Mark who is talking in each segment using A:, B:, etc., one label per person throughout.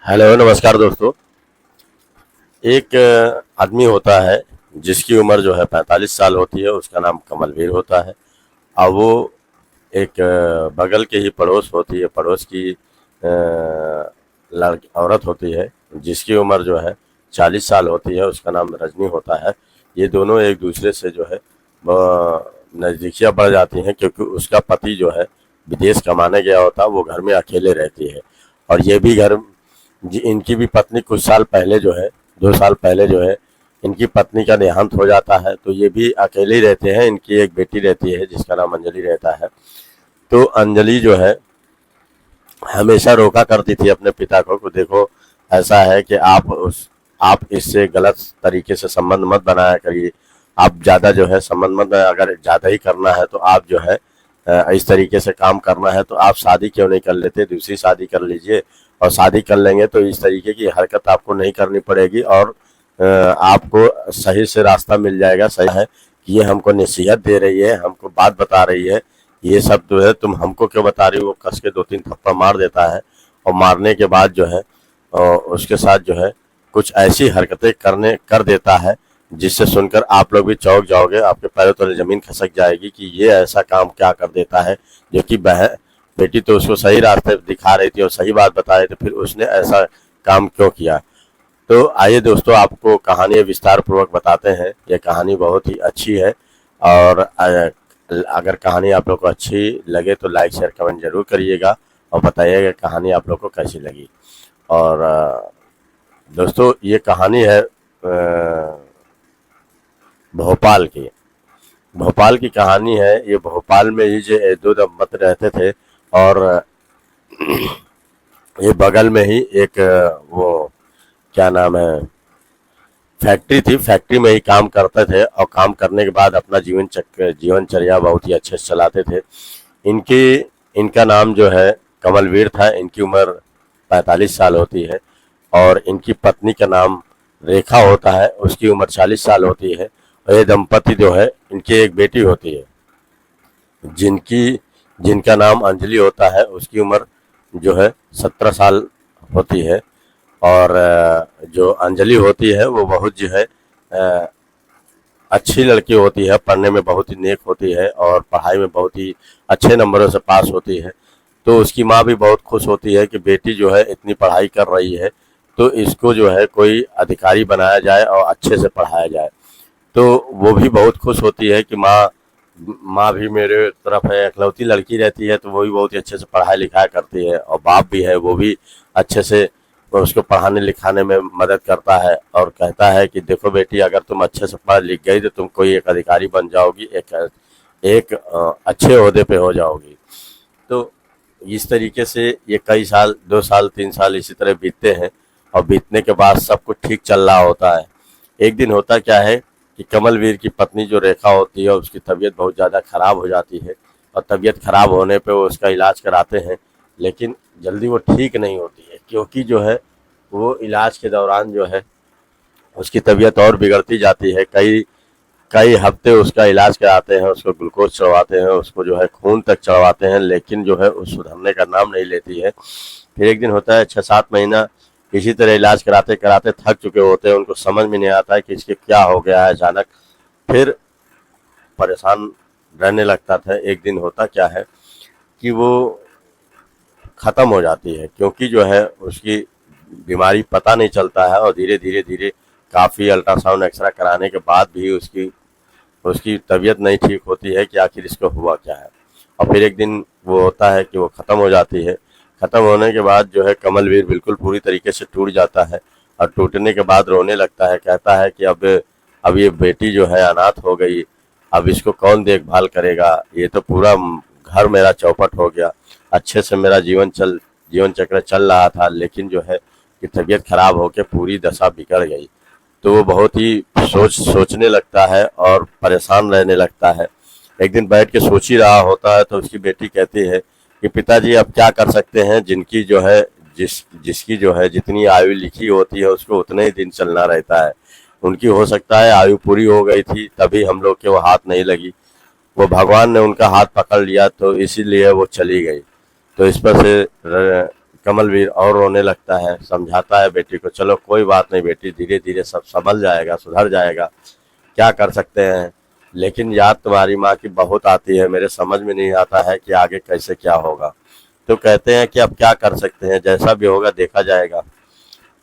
A: Hello नमस्कार दोस्तों। एक आदमी होता है जिसकी उम्र जो है 45 साल होती है। उसका नाम कमलवीर होता है। और वो एक बगल के ही पड़ोस होती है, पड़ोस की लड़की औरत होती है जिसकी उम्र जो है 40 साल होती है। उसका नाम रजनी होता है। ये दोनों एक दूसरे से जो है नज़दीकियाँ बढ़ जाती हैं, क्योंकि उसका पति जो है विदेश कमाने गया होता है, वो घर में अकेले रहती है। और ये भी घर जी, इनकी भी पत्नी कुछ साल पहले जो है 2 साल पहले जो है इनकी पत्नी का देहांत हो जाता है, तो ये भी अकेले ही रहते हैं। इनकी एक बेटी रहती है जिसका नाम अंजलि रहता है। तो अंजलि जो है हमेशा रोका करती थी अपने पिता को देखो, ऐसा है कि आप इससे गलत तरीके से संबंध मत बनाया करिए। आप ज़्यादा जो है संबंध मत अगर ज़्यादा ही करना है तो आप जो है इस तरीके से काम करना है तो आप शादी क्यों नहीं कर लेते, दूसरी शादी कर लीजिए। और शादी कर लेंगे तो इस तरीके की हरकत आपको नहीं करनी पड़ेगी और आपको सही से रास्ता मिल जाएगा। सही है कि ये हमको नसीहत दे रही है, हमको बात बता रही है। ये सब जो है तुम हमको क्यों बता रही हो। वो कस के 2-3 थप्पड़ मार देता है और मारने के बाद जो है उसके साथ जो है कुछ ऐसी हरकतें करने कर देता है जिससे सुनकर आप लोग भी चौंक जाओगे, आपके पैरों तले जमीन खसक जाएगी कि ये ऐसा काम क्या कर देता है। जो कि बेटी तो उसको सही रास्ते दिखा रही थी और सही बात बता रही थी, फिर उसने ऐसा काम क्यों किया। तो आइए दोस्तों, आपको कहानी विस्तार पूर्वक बताते हैं। यह कहानी बहुत ही अच्छी है और अगर कहानी आप लोग को अच्छी लगे तो लाइक शेयर कमेंट जरूर करिएगा और बताइएगा कहानी आप लोग को कैसी लगी। और दोस्तों, ये कहानी है भोपाल की। भोपाल की कहानी है। ये भोपाल में ही जो दो दंपति रहते थे और ये बगल में ही एक वो क्या नाम है फैक्ट्री थी। फैक्ट्री में ही काम करते थे और काम करने के बाद अपना जीवनचर्या बहुत ही अच्छे से चलाते थे। इनकी इनका नाम जो है कमलवीर था। इनकी उम्र 45 साल होती है और इनकी पत्नी का नाम रेखा होता है, उसकी उम्र 40 साल होती है। और ये दंपति जो है इनकी एक बेटी होती है जिनकी जिनका नाम अंजलि होता है। उसकी उम्र जो है 17 साल होती है। और जो अंजलि होती है वो बहुत जो है अच्छी लड़की होती है, पढ़ने में बहुत ही नेक होती है और पढ़ाई में बहुत ही अच्छे नंबरों से पास होती है। तो उसकी माँ भी बहुत खुश होती है कि बेटी जो है इतनी पढ़ाई कर रही है तो इसको जो है कोई अधिकारी बनाया जाए और अच्छे से पढ़ाया जाए। तो वो भी बहुत खुश होती है कि माँ माँ भी मेरे तरफ है। इकलौती लड़की रहती है तो वो भी बहुत ही अच्छे से पढ़ाई लिखाई करती है और बाप भी है, वो भी अच्छे से उसको पढ़ाने लिखाने में मदद करता है और कहता है कि देखो बेटी, अगर तुम अच्छे से पढ़ लिख गई तो तुम कोई एक अधिकारी बन जाओगी, एक एक अच्छे ओहदे पे हो जाओगी। तो इस तरीके से ये कई साल, 2 साल 3 साल इसी तरह बीतते हैं और बीतने के बाद सब कुछ ठीक चल रहा होता है। एक दिन होता क्या है कि कमलवीर की पत्नी जो रेखा होती है उसकी तबीयत बहुत ज़्यादा खराब हो जाती है और तबीयत खराब होने पे वो उसका इलाज कराते हैं, लेकिन जल्दी वो ठीक नहीं होती है, क्योंकि जो है वो इलाज के दौरान जो है उसकी तबीयत और बिगड़ती जाती है। कई कई हफ्ते उसका इलाज कराते हैं, उसको ग्लूकोज चढ़वाते हैं, उसको जो है खून तक चढ़वाते हैं, लेकिन जो है वो सुधरने का नाम नहीं लेती है। फिर एक दिन होता है 6-7 महीना इसी तरह इलाज कराते कराते थक चुके होते हैं, उनको समझ में नहीं आता है कि इसके क्या हो गया है अचानक। फिर परेशान रहने लगता था। एक दिन होता क्या है कि वो ख़त्म हो जाती है, क्योंकि जो है उसकी बीमारी पता नहीं चलता है और धीरे धीरे काफ़ी अल्ट्रासाउंड एक्सरा कराने के बाद भी उसकी उसकी तबीयत नहीं ठीक होती है कि आखिर इसको हुआ क्या है। और फिर एक दिन वो होता है कि वो ख़त्म हो जाती है। ख़त्म होने के बाद जो है कमलवीर बिल्कुल पूरी तरीके से टूट जाता है और टूटने के बाद रोने लगता है। कहता है कि अब ये बेटी जो है अनाथ हो गई, अब इसको कौन देखभाल करेगा। ये तो पूरा घर मेरा चौपट हो गया। अच्छे से मेरा जीवन चक्र चल रहा था, लेकिन जो है कि तबीयत खराब होकर पूरी दशा बिगड़ गई। तो वो बहुत ही सोचने लगता है और परेशान रहने लगता है। एक दिन बैठ के सोच ही रहा होता है तो उसकी बेटी कहती है कि पिताजी अब क्या कर सकते हैं, जिनकी जो है जिसकी जो है जितनी आयु लिखी होती है उसको उतने ही दिन चलना रहता है। उनकी हो सकता है आयु पूरी हो गई थी तभी हम लोग के वो हाथ नहीं लगी, वो भगवान ने उनका हाथ पकड़ लिया तो इसीलिए वो चली गई। तो इस पर से कमलवीर और रोने लगता है, समझाता है बेटी को, चलो कोई बात नहीं बेटी, धीरे धीरे सब संभल जाएगा, सुधर जाएगा, क्या कर सकते हैं। लेकिन याद तुम्हारी माँ की बहुत आती है, मेरे समझ में नहीं आता है कि आगे कैसे क्या होगा। तो कहते हैं कि अब क्या कर सकते हैं, जैसा भी होगा देखा जाएगा।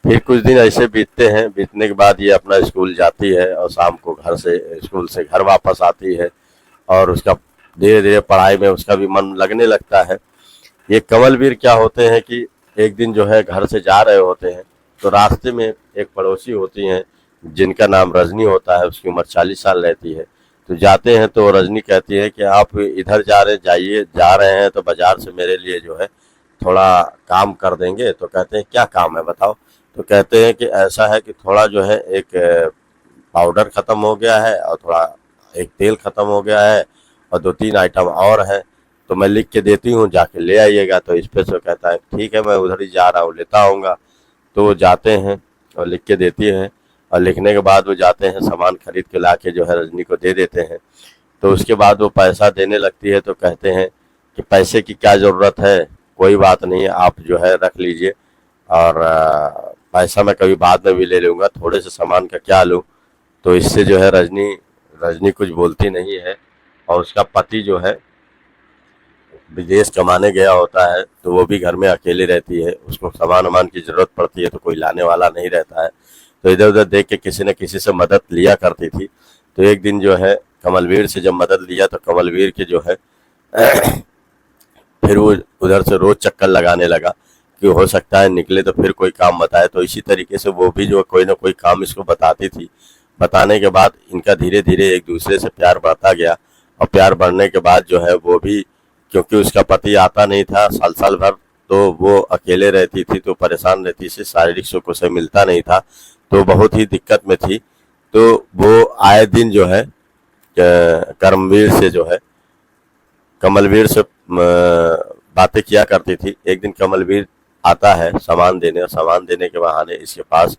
A: फिर कुछ दिन ऐसे बीतते हैं, बीतने के बाद ये अपना स्कूल जाती है और शाम को घर से स्कूल से घर वापस आती है और उसका धीरे धीरे पढ़ाई में उसका भी मन लगने लगता है। ये कमलवीर क्या होते हैं कि एक दिन जो है घर से जा रहे होते हैं, तो रास्ते में एक पड़ोसी होती हैं जिनका नाम रजनी होता है, उसकी उम्र 40 साल रहती है। तो जाते हैं तो रजनी कहती है कि आप इधर जा रहे हैं तो बाजार से मेरे लिए जो है थोड़ा काम कर देंगे। तो कहते हैं क्या काम है बताओ। तो कहते हैं कि ऐसा है कि थोड़ा जो है एक पाउडर ख़त्म हो गया है और थोड़ा एक तेल ख़त्म हो गया है और 2-3 आइटम और हैं, तो मैं लिख के देती हूँ, जाके ले आइएगा। तो इस पे से कहता है ठीक है, मैं उधर ही जा रहा हूँ, लेता आऊँगा। तो वो जाते हैं और लिख के देती है और लिखने के बाद वो जाते हैं, सामान खरीद के ला के जो है रजनी को दे देते हैं। तो उसके बाद वो पैसा देने लगती है तो कहते हैं कि पैसे की क्या ज़रूरत है, कोई बात नहीं, आप जो है रख लीजिए और पैसा मैं कभी बाद में भी ले लूँगा, थोड़े से सामान का क्या लूँ। तो इससे जो है रजनी रजनी कुछ बोलती नहीं है और उसका पति जो है विदेश कमाने गया होता है, तो वो भी घर में अकेले रहती है। उसको सामान वामान की ज़रूरत पड़ती है तो कोई लाने वाला नहीं रहता है, तो इधर उधर देख के किसी न किसी से मदद लिया करती थी। तो एक दिन जो है कमलवीर से जब मदद लिया तो कमलवीर के जो है फिर वो उधर से रोज चक्कर लगाने लगा कि हो सकता है निकले तो फिर कोई काम बताए। तो इसी तरीके से वो भी जो कोई ना कोई काम इसको बताती थी। बताने के बाद इनका धीरे धीरे एक दूसरे से प्यार बढ़ता गया और प्यार बढ़ने के बाद जो है वो भी, क्योंकि उसका पति आता नहीं था साल साल भर, तो वो अकेले रहती थी, तो परेशान रहती थी, शारीरिक सुख उसे मिलता नहीं था, तो बहुत ही दिक्कत में थी। तो वो आए दिन जो है कर्मवीर से जो है कमलवीर से बातें किया करती थी। एक दिन कमलवीर आता है सामान देने और सामान देने के बहाने इसके पास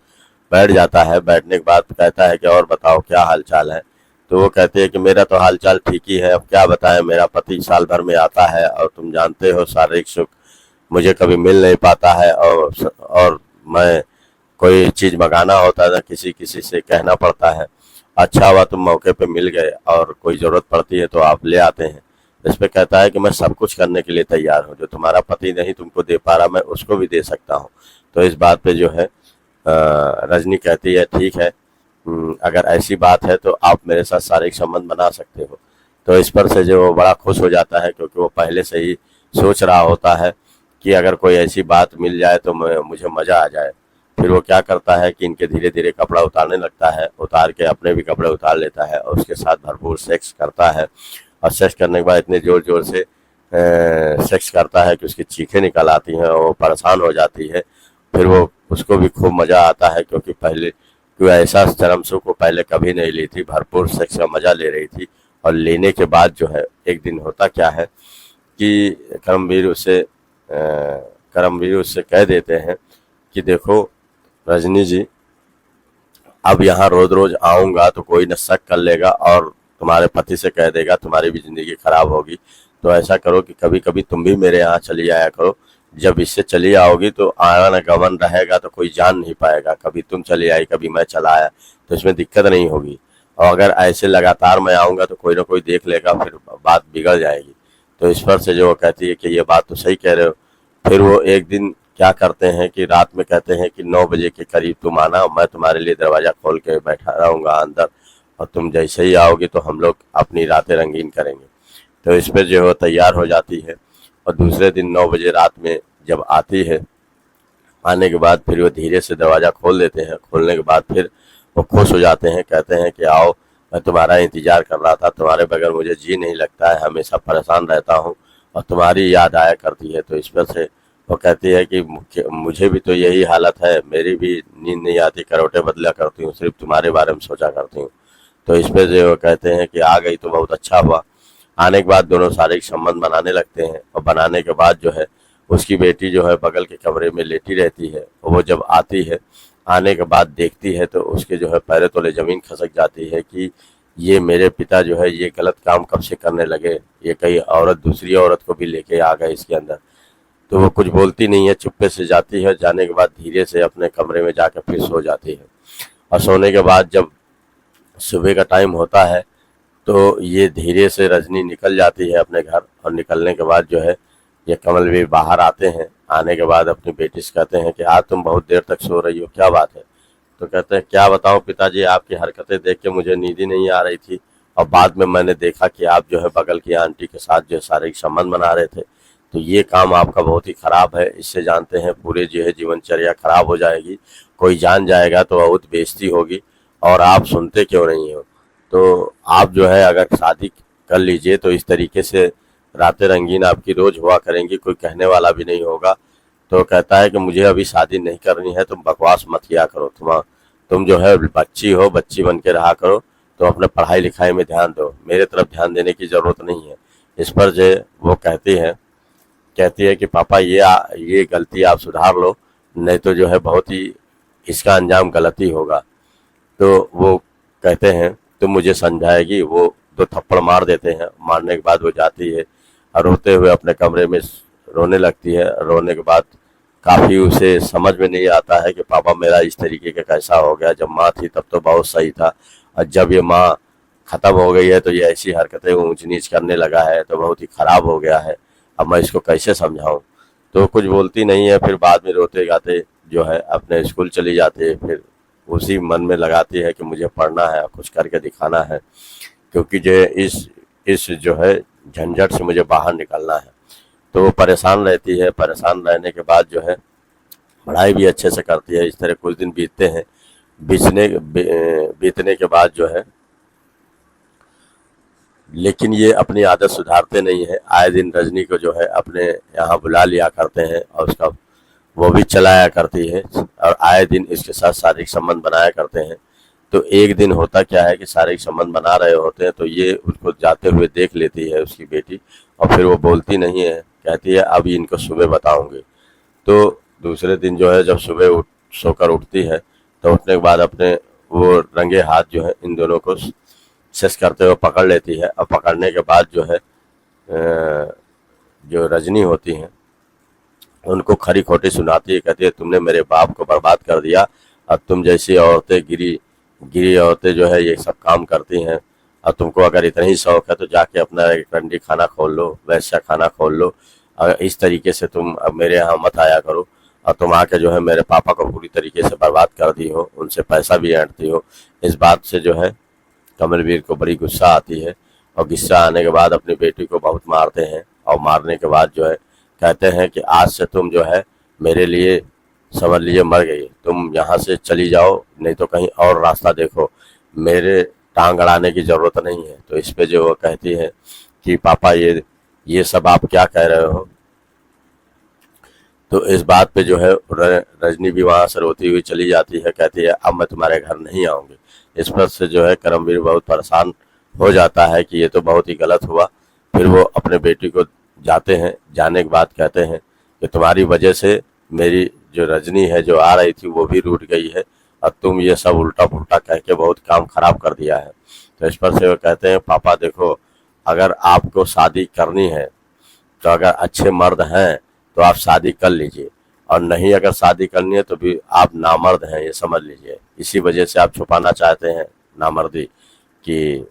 A: बैठ जाता है। बैठने के बाद कहता है कि और बताओ क्या हाल चाल है। तो वो कहते हैं कि मेरा तो हाल चाल ठीक ही है, अब क्या बताएं, मेरा पति साल भर में आता है और तुम जानते हो शारीरिक सुख मुझे कभी मिल नहीं पाता है, और मैं कोई चीज़ मंगाना होता है किसी किसी से कहना पड़ता है। अच्छा हुआ तुम मौके पे मिल गए और कोई ज़रूरत पड़ती है तो आप ले आते हैं। इस पे कहता है कि मैं सब कुछ करने के लिए तैयार हूँ, जो तुम्हारा पति नहीं तुमको दे पा रहा मैं उसको भी दे सकता हूँ। तो इस बात पे जो है रजनी कहती है ठीक है, अगर ऐसी बात है तो आप मेरे साथ शारीरिक संबंध बना सकते हो। तो इस पर से जो बड़ा खुश हो जाता है, क्योंकि वो पहले से ही सोच रहा होता है कि अगर कोई ऐसी बात मिल जाए तो मुझे मज़ा आ जाए। फिर वो क्या करता है कि इनके धीरे धीरे कपड़ा उतारने लगता है, उतार के अपने भी कपड़े उतार लेता है और उसके साथ भरपूर सेक्स करता है। और सेक्स करने के बाद इतने ज़ोर ज़ोर से सेक्स करता है कि उसकी चीखें निकल आती हैं और वो परेशान हो जाती है। फिर वो उसको भी खूब मज़ा आता है, क्योंकि पहले कोई ऐसा चरम सुख को पहले कभी नहीं ली थी, भरपूर सेक्स का मज़ा ले रही थी। और लेने के बाद जो है एक दिन होता क्या है कि करमवीर उससे कह देते हैं कि देखो रजनी जी, अब यहाँ रोज रोज आऊँगा तो कोई न शक कर लेगा और तुम्हारे पति से कह देगा तुम्हारी भी ज़िंदगी खराब होगी। तो ऐसा करो कि कभी कभी तुम भी मेरे यहाँ चली आया करो। जब इससे चली आओगी तो आवागमन रहेगा तो कोई जान नहीं पाएगा, कभी तुम चली आई कभी मैं चला आया, तो इसमें दिक्कत नहीं होगी। और अगर ऐसे लगातार मैं आऊँगा तो कोई ना कोई देख लेगा, फिर बात बिगड़ जाएगी। तो इस पर से जो वो कहती है कि ये बात तो सही कह रहे हो। फिर वो एक दिन क्या करते हैं कि रात में कहते हैं कि 9 बजे के करीब तुम आना, मैं तुम्हारे लिए दरवाज़ा खोल के बैठा रहूँगा अंदर, और तुम जैसे ही आओगे तो हम लोग अपनी रातें रंगीन करेंगे। तो इस पर जो है तैयार हो जाती है और दूसरे दिन 9 बजे रात में जब आती है, आने के बाद फिर वो धीरे से दरवाज़ा खोल देते हैं। खोलने के बाद फिर वो खुश हो जाते हैं, कहते हैं कि आओ, मैं तुम्हारा इंतज़ार कर रहा था, तुम्हारे बगैर मुझे जी नहीं लगता है, हमेशा परेशान रहता हूँ और तुम्हारी याद आया करती है। तो इस पर से वो कहती है कि मुझे भी तो यही हालत है, मेरी भी नींद नहीं आती, करवटें बदला करती हूँ, सिर्फ तुम्हारे बारे में सोचा करती हूँ। तो इस पर जो वो कहते हैं कि आ गई तो बहुत अच्छा हुआ। आने के बाद दोनों शारीरिक संबंध बनाने लगते हैं और बनाने के बाद जो है उसकी बेटी जो है बगल के कमरे में लेटी रहती है। वो जब आती है, आने के बाद देखती है तो उसके जो है पैरों तले ज़मीन खसक जाती है कि ये मेरे पिता जो है ये गलत काम कब से करने लगे, ये कई औरत दूसरी औरत को भी लेके आ गए इसके अंदर। तो वो कुछ बोलती नहीं है, चुप्पे से जाती है। जाने के बाद धीरे से अपने कमरे में जाकर फिर सो जाती है। और सोने के बाद जब सुबह का टाइम होता है तो ये धीरे से रजनी निकल जाती है अपने घर, और निकलने के बाद जो है ये कमलवीर बाहर आते हैं। आने के बाद अपनी बेटी से कहते हैं कि आज तुम बहुत देर तक सो रही हो, क्या बात है? तो कहते हैं क्या बताऊं पिताजी, आपकी हरकतें देख के मुझे नींद ही नहीं आ रही थी, और बाद में मैंने देखा कि आप जो है बगल की आंटी के साथ जो है शारीरिक संबंध बना रहे थे। तो ये काम आपका बहुत ही खराब है, इससे जानते हैं पूरे जो है जीवनचर्या खराब हो जाएगी, कोई जान जाएगा तो बहुत बेइज्जती होगी, और आप सुनते क्यों नहीं हो? तो आप जो है अगर शादी कर लीजिए तो इस तरीके से रातें रंगीन आपकी रोज हुआ करेंगी, कोई कहने वाला भी नहीं होगा। तो कहता है कि मुझे अभी शादी नहीं करनी है, तुम बकवास मत किया करो, तुम जो है बच्ची हो, बच्ची बन के रहा करो, तुम अपने पढ़ाई लिखाई में ध्यान दो, मेरे तरफ ध्यान देने की ज़रूरत नहीं है। इस पर जो है वो कहती है कि पापा ये गलती आप सुधार लो, नहीं तो जो है बहुत ही इसका अंजाम गलत ही होगा। तो वो कहते हैं तुम मुझे समझाएगी? वो 2 थप्पड़ मार देते हैं। मारने के बाद वो जाती है और रोते हुए अपने कमरे में रोने लगती है। रोने के बाद काफ़ी उसे समझ में नहीं आता है कि पापा मेरा इस तरीके का कैसा हो गया, जब माँ थी तब तो बहुत सही था, और जब ये माँ ख़त्म हो गई है तो ये ऐसी हरकतें ऊंच नीच करने लगा है, तो बहुत ही ख़राब हो गया है, अब मैं इसको कैसे समझाऊं? तो कुछ बोलती नहीं है। फिर बाद में रोते गाते जो है अपने स्कूल चली जाती है। फिर उसी मन में लगाती है कि मुझे पढ़ना है, कुछ करके दिखाना है, क्योंकि जो इस जो है झंझट से मुझे बाहर निकलना है। तो वो परेशान रहती है। परेशान रहने के बाद जो है पढ़ाई भी अच्छे से करती है। इस तरह कुछ दिन बीतते हैं। बीतने के बाद जो है, लेकिन ये अपनी आदत सुधारते नहीं है। आए दिन रजनी को जो है अपने यहाँ बुला लिया करते हैं, और उसका वो भी चलाया करती है, और आए दिन इसके साथ शारीरिक संबंध बनाया करते हैं। तो एक दिन होता क्या है कि शारीरिक संबंध बना रहे होते हैं, तो ये उसको जाते हुए देख लेती है उसकी बेटी, और फिर वो बोलती नहीं है, कहती है अभी इनको सुबह बताऊंगी। तो दूसरे दिन जो है जब सुबह सोकर उठती है, तो उठने के बाद अपने वो रंगे हाथ जो है इन दोनों को सेस करते हुए पकड़ लेती है। और पकड़ने के बाद जो है जो रजनी होती हैं उनको खरी खोटी सुनाती है। कहती है तुमने मेरे बाप को बर्बाद कर दिया, और तुम जैसी औरतें गिरी औरतें जो है ये सब काम करती हैं, और तुमको अगर इतना ही शौक है तो जाके अपना एक रंडी खाना खोल लो, वैसा खाना खोल लो, और इस तरीके से तुम अब मेरे यहाँ मत आया करो। और तुम आके जो है मेरे पापा को पूरी तरीके से बर्बाद कर दी हो, उनसे पैसा भी ऐंठती हो। इस बात से जो है कमलवीर को बड़ी गुस्सा आती है, और गुस्सा आने के बाद अपनी बेटी को बहुत मारते हैं। और मारने के बाद जो है कहते हैं कि आज से तुम जो है मेरे लिए समझ लीजिए मर गई, तुम यहाँ से चली जाओ, नहीं तो कहीं और रास्ता देखो, मेरे टांग अड़ाने की ज़रूरत नहीं है। तो इस पे जो वो कहती है कि पापा ये सब आप क्या कह रहे हो? तो इस बात पे जो है रजनी भी वहाँ से रोती हुई चली जाती है। कहती है अब मैं तुम्हारे घर नहीं आऊँगी। इस पर से जो है करमवीर बहुत परेशान हो जाता है कि ये तो बहुत ही गलत हुआ। फिर वो अपने बेटी को जाते हैं। जाने के बाद कहते हैं कि तुम्हारी वजह से मेरी जो रजनी है जो आ रही थी वो भी रूठ गई है, और तुम ये सब उल्टा पुल्टा कह के बहुत काम खराब कर दिया है। तो इस पर से वो कहते हैं पापा देखो, अगर आपको शादी करनी है तो अगर अच्छे मर्द हैं तो आप शादी कर लीजिए, और नहीं अगर शादी करनी है तो भी आप नामर्द हैं, ये समझ लीजिए। इसी वजह से आप छुपाना चाहते हैं नामर्दी, कि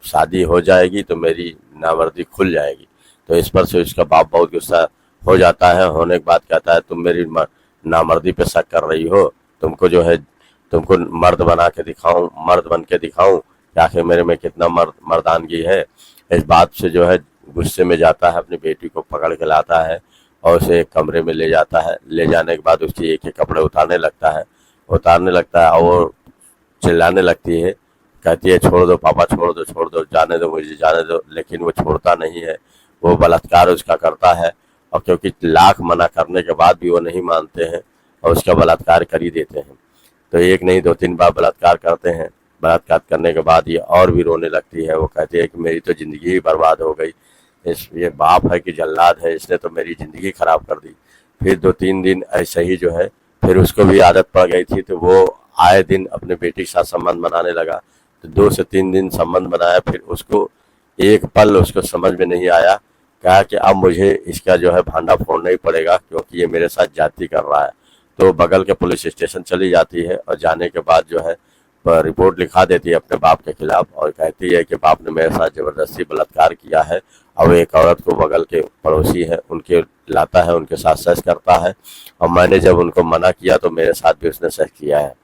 A: शादी हो जाएगी तो मेरी नामर्दी खुल जाएगी। तो इस पर से उसका बाप बहुत गुस्सा हो जाता है। होने के बाद कहता है तुम मेरी नामर्दी पे शक कर रही हो, तुमको जो है तुमको मर्द बना के दिखाऊं, मर्द बन के दिखाऊं कि आखिर मेरे में कितना मर्दानगी है। इस बात से जो है गुस्से में जाता है, अपनी बेटी को पकड़ के लाता है और उसे एक कमरे में ले जाता है। ले जाने के बाद उसकी एक एक कपड़े उतारने लगता है और वो चिल्लाने लगती है, कहती है छोड़ दो पापा, छोड़ दो, जाने दो मुझे, जाने दो। लेकिन वो छोड़ता नहीं है, वो बलात्कार उसका करता है, और क्योंकि लाख मना करने के बाद भी वो नहीं मानते हैं और उसका बलात्कार कर ही देते हैं। तो एक नहीं 2-3 बार बलात्कार करते हैं। बलात्कार करने के बाद ये और भी रोने लगती है। वो कहती है कि मेरी तो ज़िंदगी ही बर्बाद हो गई, ये बाप है कि जल्लाद है, इसने तो मेरी ज़िंदगी ख़राब कर दी। फिर 2-3 दिन ऐसे ही जो है, फिर उसको भी आदत पड़ गई थी, तो वो आए दिन अपने बेटी के साथ संबंध बनाने लगा। तो 2 से 3 दिन संबंध बनाया, फिर उसको एक पल उसको समझ में नहीं आया। कहा कि अब मुझे इसका जो है भांडा फोड़ना ही पड़ेगा, क्योंकि ये मेरे साथ ज्यादती कर रहा है। तो बगल के पुलिस स्टेशन चली जाती है और जाने के बाद जो है रिपोर्ट लिखा देती है अपने बाप के खिलाफ, और कहती है कि बाप ने मेरे साथ जबरदस्ती बलात्कार किया है। अब एक औरत को बगल के पड़ोसी है उनके लाता है, उनके साथ सेक्स करता है, और मैंने जब उनको मना किया तो मेरे साथ भी उसने सेक्स किया है।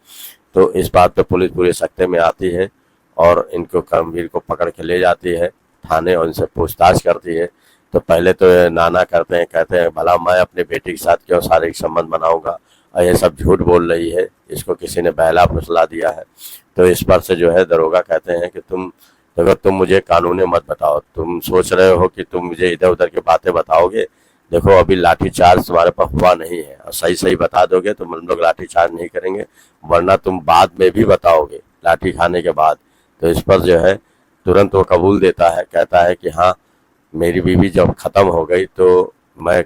A: तो इस बात पे पुलिस पूरे सख्ते में आती है और इनको कर्मवीर को पकड़ के ले जाती है थाने और इनसे पूछताछ करती है। तो पहले तो ये नाना करते हैं, कहते हैं भला मैं अपने बेटी के साथ क्यों शारीरिक संबंध बनाऊंगा, और ये सब झूठ बोल रही है, इसको किसी ने बहला फुसला दिया है। तो इस पर से जो है दरोगा कहते हैं कि अगर तुम मुझे कानूनी मत बताओ, तुम सोच रहे हो कि तुम मुझे इधर उधर की बातें बताओगे, देखो अभी लाठीचार्ज तुम्हारे पास हुआ नहीं है, और सही सही बता दोगे तो हम लोग लाठीचार्ज नहीं करेंगे, वरना तुम बाद में भी बताओगे लाठी खाने के बाद। तो इस पर जो है तुरंत वो कबूल देता है, कहता है कि हाँ मेरी बीवी जब ख़त्म हो गई तो मैं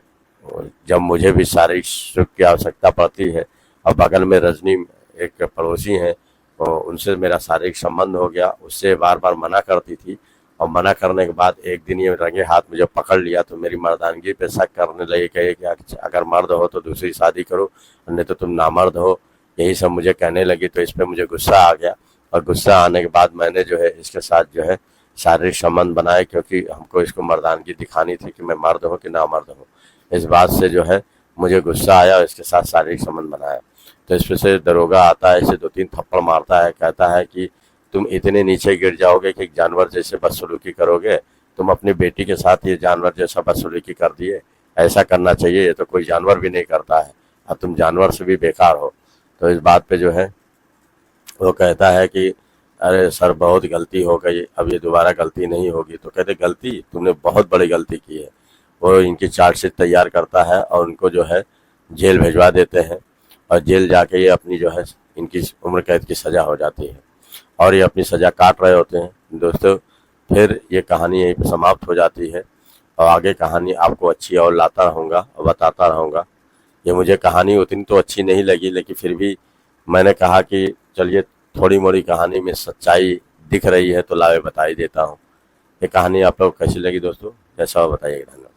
A: जब मुझे भी शारीरिक सुख की आवश्यकता पड़ती है, और बगल में रजनी एक पड़ोसी हैं, तो उनसे मेरा शारीरिक संबंध हो गया, उससे बार बार मना करती थी, और मना करने के बाद एक दिन ये रंगे हाथ मुझे पकड़ लिया तो मेरी मर्दानगी पे शक करने लगे, कहे कि अगर मर्द हो तो दूसरी शादी करो, नहीं तो तुम नामर्द हो, यही सब मुझे कहने लगी। तो इस पर मुझे गुस्सा आ गया, और गुस्सा आने के बाद मैंने जो है इसके साथ जो है शारीरिक संबंध बनाए, क्योंकि हमको इसको मर्दानगी दिखानी थी कि मैं मर्द हूँ कि नामर्द हूँ। इस बात से जो है मुझे गुस्सा आया और इसके साथ शारीरिक संबंध बनाया। तो इस पर से दरोगा आता है, इसे 2-3 थप्पड़ मारता है, कहता है कि तुम इतने नीचे गिर जाओगे कि एक जानवर जैसे बदसलूकी करोगे, तुम अपनी बेटी के साथ ये जानवर जैसा बदसलूकी कर दिए, ऐसा करना चाहिए, ये तो कोई जानवर भी नहीं करता है, और तुम जानवर से भी बेकार हो। तो इस बात पे जो है वो कहता है कि अरे सर बहुत गलती हो गई, अब ये दोबारा गलती नहीं होगी। तो कहते गलती, तुमने बहुत बड़ी गलती की है। वो इनकी चार्जशीट तैयार करता है और उनको जो है जेल भिजवा देते हैं, और जेल जाके ये अपनी जो है इनकी उम्र कैद की सज़ा हो जाती है, और ये अपनी सज़ा काट रहे होते हैं। दोस्तों फिर ये कहानी यहीं पर समाप्त हो जाती है, और आगे कहानी आपको अच्छी और लाता रहूँगा और बताता रहूँगा। ये मुझे कहानी उतनी तो अच्छी नहीं लगी, लेकिन फिर भी मैंने कहा कि चलिए थोड़ी मोड़ी कहानी में सच्चाई दिख रही है तो लावे बता ही देता हूँ। ये कहानी आप लोग कैसी लगी दोस्तों, जैसा हो बताइएगा। धन्यवाद।